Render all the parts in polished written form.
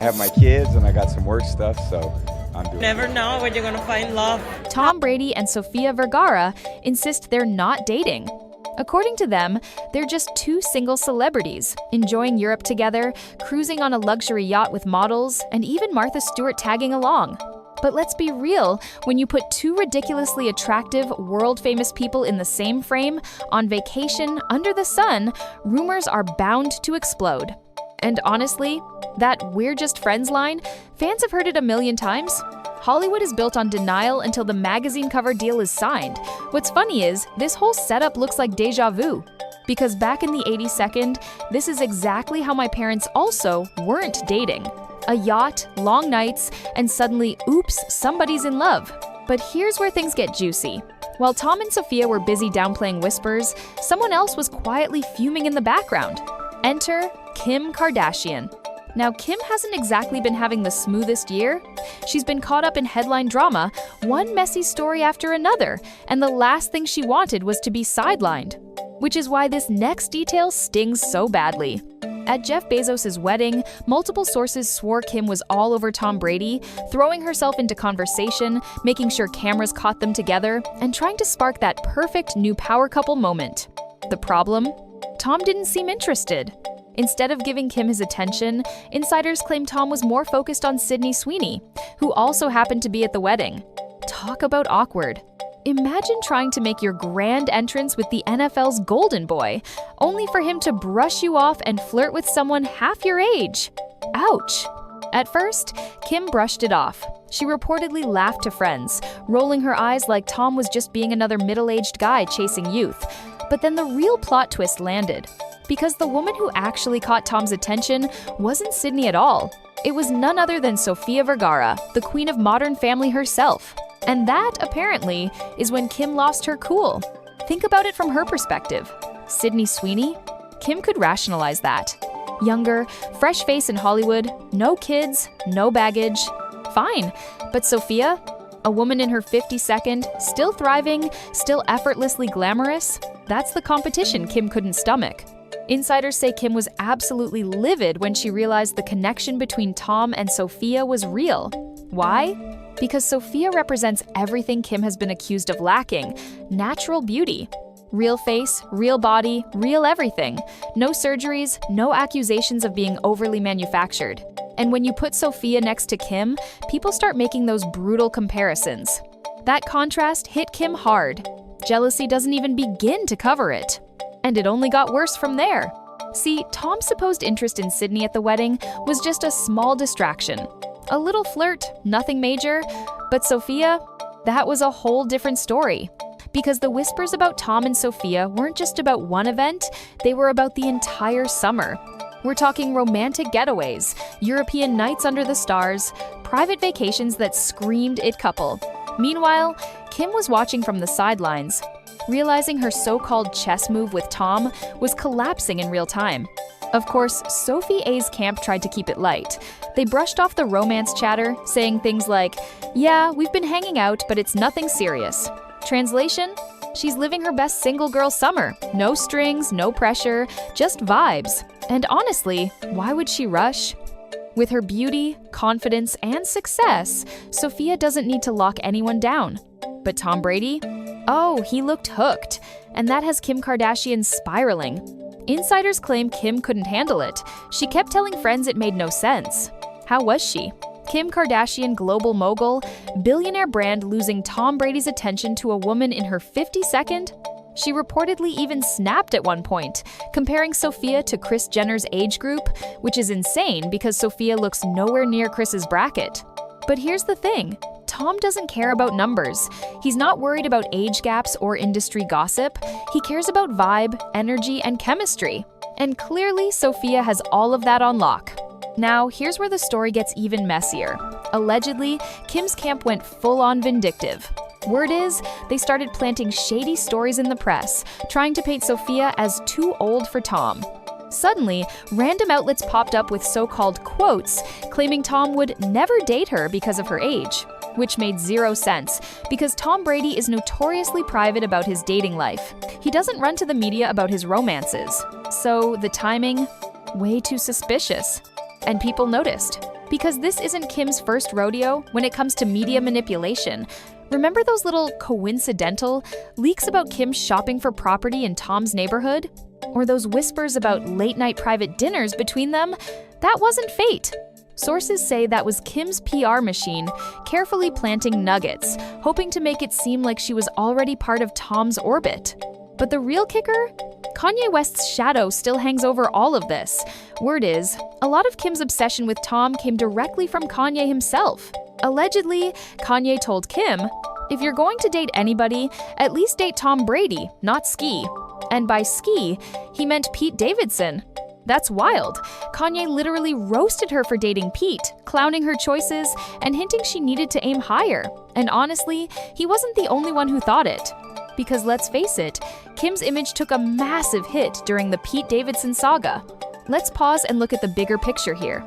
I have my kids and I got some work stuff, so I'm doing Never good. know when you're gonna find love. Tom Brady and Sofia Vergara insist they're not dating. According to them, they're just two single celebrities, enjoying Europe together, cruising on a luxury yacht with models, and even Martha Stewart tagging along. But let's be real, when you put two ridiculously attractive, world-famous people in the same frame, on vacation, under the sun, rumors are bound to explode. And honestly, that "we're just friends" line, fans have heard it a million times. Hollywood is built on denial until the magazine cover deal is signed. What's funny is, this whole setup looks like déjà vu. Because back in the 82nd, this is exactly how my parents also weren't dating. A yacht, long nights, and suddenly, oops, somebody's in love. But here's where things get juicy. While Tom and Sofia were busy downplaying whispers, someone else was quietly fuming in the background. Enter Kim Kardashian. Now, Kim hasn't exactly been having the smoothest year. She's been caught up in headline drama, one messy story after another, and the last thing she wanted was to be sidelined. Which is why this next detail stings so badly. At Jeff Bezos' wedding, multiple sources swore Kim was all over Tom Brady, throwing herself into conversation, making sure cameras caught them together, and trying to spark that perfect new power couple moment. The problem? Tom didn't seem interested. Instead of giving Kim his attention, insiders claim Tom was more focused on Sydney Sweeney, who also happened to be at the wedding. Talk about awkward. Imagine trying to make your grand entrance with the NFL's golden boy, only for him to brush you off and flirt with someone half your age. Ouch. At first, Kim brushed it off. She reportedly laughed to friends, rolling her eyes like Tom was just being another middle-aged guy chasing youth. But then the real plot twist landed. Because the woman who actually caught Tom's attention wasn't Sydney at all. It was none other than Sofia Vergara, the queen of Modern Family herself. And that, apparently, is when Kim lost her cool. Think about it from her perspective. Sydney Sweeney? Kim could rationalize that. Younger, fresh face in Hollywood, no kids, no baggage. Fine. But Sofia? A woman in her 52nd, still thriving, still effortlessly glamorous? That's the competition Kim couldn't stomach. Insiders say Kim was absolutely livid when she realized the connection between Tom and Sofia was real. Why? Because Sofia represents everything Kim has been accused of lacking: natural beauty. Real face, real body, real everything. No surgeries, no accusations of being overly manufactured. And when you put Sofia next to Kim, people start making those brutal comparisons. That contrast hit Kim hard. Jealousy doesn't even begin to cover it. And it only got worse from there. See, Tom's supposed interest in Sydney at the wedding was just a small distraction. A little flirt, nothing major. But Sofia? That was a whole different story. Because the whispers about Tom and Sofia weren't just about one event, they were about the entire summer. We're talking romantic getaways, European nights under the stars, private vacations that screamed it couple. Meanwhile, Kim was watching from the sidelines, realizing her so-called chess move with Tom was collapsing in real time. Of course, Sophie A's camp tried to keep it light. They brushed off the romance chatter, saying things like, "Yeah, we've been hanging out, but it's nothing serious." Translation? She's living her best single girl summer. No strings, no pressure, just vibes. And honestly, why would she rush? With her beauty, confidence, and success, Sofia doesn't need to lock anyone down. But Tom Brady? Oh, he looked hooked. And that has Kim Kardashian spiraling. Insiders claim Kim couldn't handle it. She kept telling friends it made no sense. How was she? Kim Kardashian, global mogul, billionaire brand losing Tom Brady's attention to a woman in her 52nd? She reportedly even snapped at one point, comparing Sofia to Kris Jenner's age group, which is insane because Sofia looks nowhere near Kris's bracket. But here's the thing. Tom doesn't care about numbers. He's not worried about age gaps or industry gossip. He cares about vibe, energy, and chemistry. And clearly, Sofia has all of that on lock. Now, here's where the story gets even messier. Allegedly, Kim's camp went full-on vindictive. Word is, they started planting shady stories in the press, trying to paint Sofia as too old for Tom. Suddenly, random outlets popped up with so-called quotes, claiming Tom would never date her because of her age. Which made zero sense, because Tom Brady is notoriously private about his dating life. He doesn't run to the media about his romances. So, the timing? Way too suspicious. And people noticed. Because this isn't Kim's first rodeo when it comes to media manipulation. Remember those little coincidental leaks about Kim shopping for property in Tom's neighborhood? Or those whispers about late-night private dinners between them? That wasn't fate. Sources say that was Kim's PR machine carefully planting nuggets, hoping to make it seem like she was already part of Tom's orbit. But the real kicker? Kanye West's shadow still hangs over all of this. Word is, a lot of Kim's obsession with Tom came directly from Kanye himself. Allegedly, Kanye told Kim, "If you're going to date anybody, at least date Tom Brady, not Ski." And by Ski, he meant Pete Davidson. That's wild. Kanye literally roasted her for dating Pete, clowning her choices and hinting she needed to aim higher. And honestly, he wasn't the only one who thought it. Because let's face it, Kim's image took a massive hit during the Pete Davidson saga. Let's pause and look at the bigger picture here.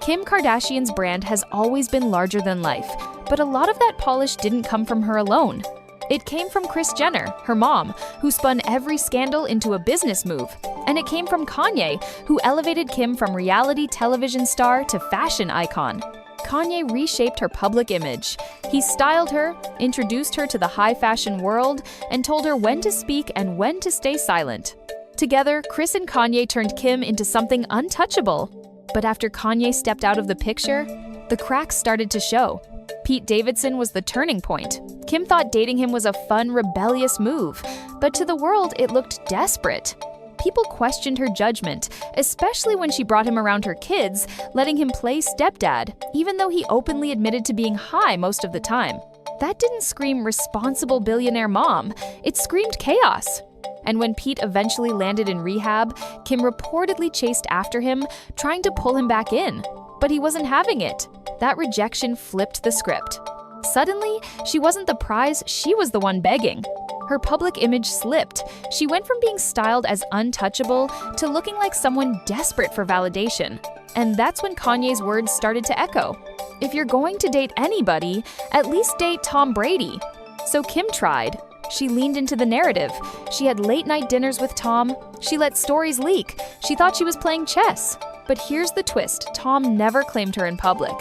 Kim Kardashian's brand has always been larger than life, but a lot of that polish didn't come from her alone. It came from Kris Jenner, her mom, who spun every scandal into a business move. And it came from Kanye, who elevated Kim from reality television star to fashion icon. Kanye reshaped her public image. He styled her, introduced her to the high fashion world, and told her when to speak and when to stay silent. Together, Kris and Kanye turned Kim into something untouchable. But after Kanye stepped out of the picture, the cracks started to show. Pete Davidson was the turning point. Kim thought dating him was a fun, rebellious move, but to the world, it looked desperate. People questioned her judgment, especially when she brought him around her kids, letting him play stepdad, even though he openly admitted to being high most of the time. That didn't scream responsible billionaire mom, it screamed chaos. And when Pete eventually landed in rehab, Kim reportedly chased after him, trying to pull him back in. But he wasn't having it. That rejection flipped the script. Suddenly, she wasn't the prize, she was the one begging. Her public image slipped. She went from being styled as untouchable to looking like someone desperate for validation. And that's when Kanye's words started to echo. If you're going to date anybody, at least date Tom Brady. So Kim tried. She leaned into the narrative. She had late-night dinners with Tom. She let stories leak. She thought she was playing chess. But here's the twist. Tom never claimed her in public.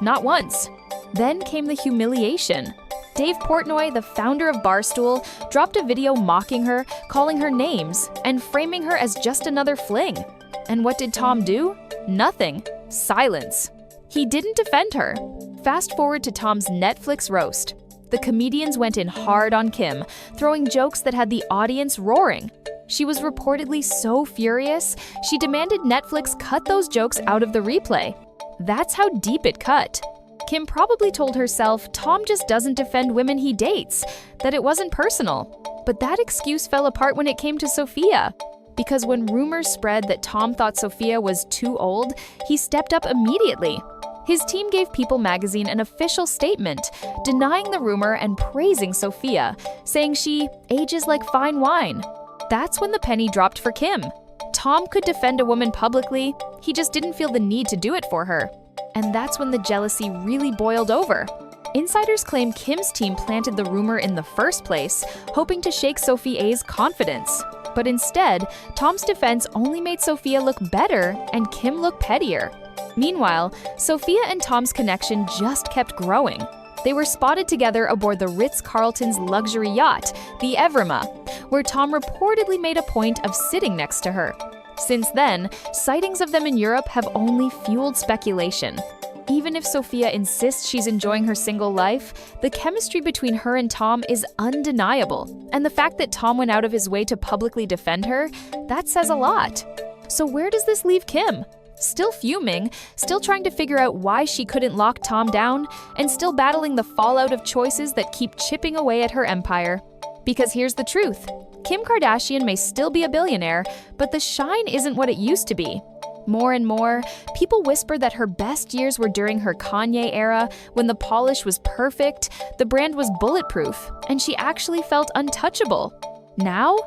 Not once. Then came the humiliation. Dave Portnoy, the founder of Barstool, dropped a video mocking her, calling her names, and framing her as just another fling. And what did Tom do? Nothing. Silence. He didn't defend her. Fast forward to Tom's Netflix roast. The comedians went in hard on Kim, throwing jokes that had the audience roaring. She was reportedly so furious, she demanded Netflix cut those jokes out of the replay. That's how deep it cut. Kim probably told herself Tom just doesn't defend women he dates, that it wasn't personal. But that excuse fell apart when it came to Sofia. Because when rumors spread that Tom thought Sofia was too old, he stepped up immediately. His team gave People magazine an official statement, denying the rumor and praising Sofia, saying she ages like fine wine. That's when the penny dropped for Kim. Tom could defend a woman publicly, he just didn't feel the need to do it for her. And that's when the jealousy really boiled over. Insiders claim Kim's team planted the rumor in the first place, hoping to shake Sofia's confidence. But instead, Tom's defense only made Sofia look better and Kim look pettier. Meanwhile, Sofia and Tom's connection just kept growing. They were spotted together aboard the Ritz-Carlton's luxury yacht, the Evrima, where Tom reportedly made a point of sitting next to her. Since then, sightings of them in Europe have only fueled speculation. Even if Sofia insists she's enjoying her single life, the chemistry between her and Tom is undeniable. And the fact that Tom went out of his way to publicly defend her, that says a lot. So where does this leave Kim? Still fuming, still trying to figure out why she couldn't lock Tom down, and still battling the fallout of choices that keep chipping away at her empire. Because here's the truth. Kim Kardashian may still be a billionaire, but the shine isn't what it used to be. More and more, people whisper that her best years were during her Kanye era, when the polish was perfect, the brand was bulletproof, and she actually felt untouchable. Now,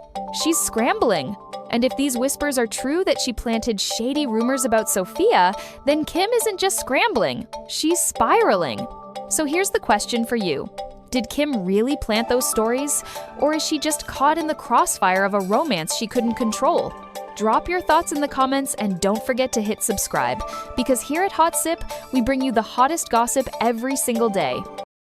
she's scrambling. And if these whispers are true that she planted shady rumors about Sofia, then Kim isn't just scrambling, she's spiraling. So here's the question for you. Did Kim really plant those stories? Or is she just caught in the crossfire of a romance she couldn't control? Drop your thoughts in the comments and don't forget to hit subscribe, because here at Hot Sip, we bring you the hottest gossip every single day.